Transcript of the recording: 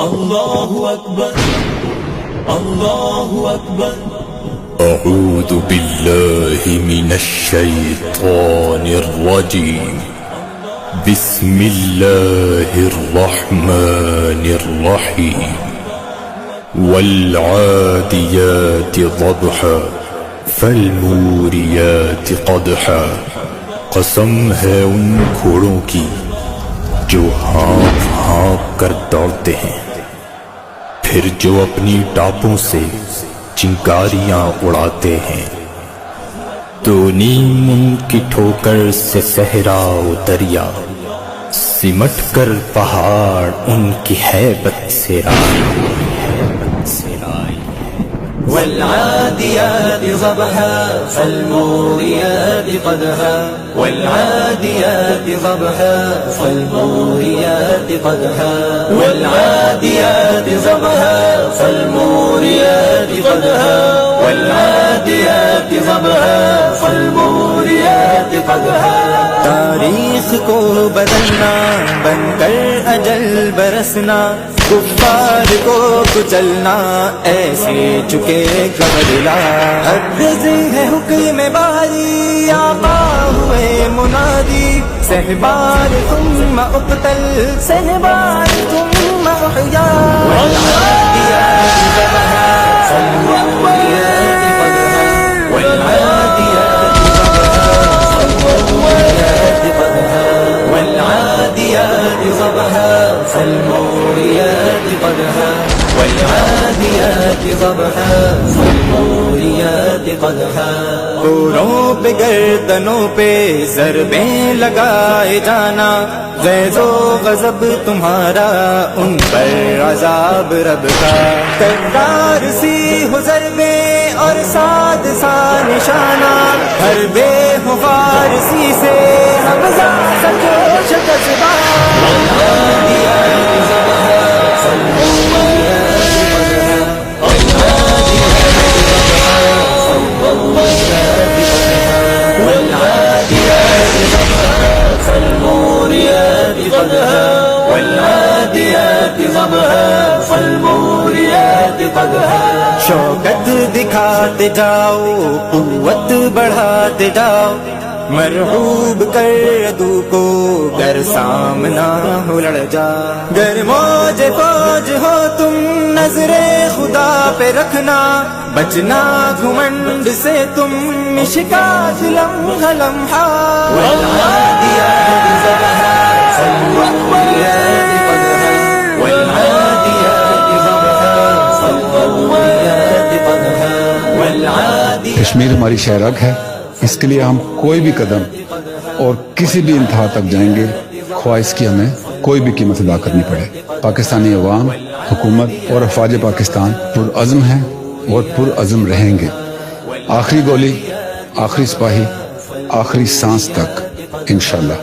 اللہ اکبر اللہ اکبر اعوذ باللہ من الشیطان الرجیم بسم اللہ الرحمن الرحیم والعادیات ضبحا فالموریات قدحا قسم ہے ان گھوڑوں کی جو ہانپ ہانپ کر دوڑتے ہیں، پھر جو اپنی ٹاپوں سے چنگاریاں اڑاتے ہیں، تو نیم ان کی ٹھوکر سے صحرا و دریا، سمٹ کر پہاڑ ان کی ہیبت سے رائی۔ والعاديات ضبحا فالموريات قدحا والعاديات ضبحا فالموريات قدحا والعاديات ضبحا فالموريات قدحا والعاديات ضبحا فالموريات قدحا۔ تاریخ کو بدلنا، بن کر اجل برسنا، کفار کو کچلنا، ایسے چکے کبلا۔ ارزی ہے حکم باری، آقا ہوئے منادی، سہبار ثم اقتل، سہبار ثم احیا۔ والعاديات ضبحا فالموريات قدحا والعاديات ضبحا فالموريات قدحا والعاديات ضبحا فالموريات قدحا۔ گوروں پہ گردنوں پہ ضربیں لگائے جانا، غیظ و غضب تمہارا ان پر عذاب رب کا۔ کرار سی ہو ضربیں اور ساتھ سا نشانہ، ہر بے ہو فارسی سے حمزہ سچو شکستہ۔ والعاديات ضبحا فالموريات قدحا والعاديات ضبحا فالموريات قدحا والعاديات ضبحا فالموريات قدحا۔ شوکت دکھاتے جاؤ، قوت بڑھاتے جاؤ، مرعوب کر عدو کو گر سامنا ہو لڑ جا۔ گر موج فوج ہو تم نظر خدا پہ رکھنا، بچنا گھمنڈ سے تم مشکات لمحہ لمحہ۔ والعاديات ضبحا فالموريات قدحا والعاديات ضبحا فالموريات قدحا والعاديات۔ کشمیر ہماری شہرگ ہے، اس کے لیے ہم کوئی بھی قدم اور کسی بھی انتہا تک جائیں گے، خواہ اس کی ہمیں کوئی بھی قیمت ادا کرنی پڑے۔ پاکستانی عوام، حکومت اور افواج پاکستان پرعزم ہیں اور پرعزم رہیں گے، آخری گولی، آخری سپاہی، آخری سانس تک انشاءاللہ۔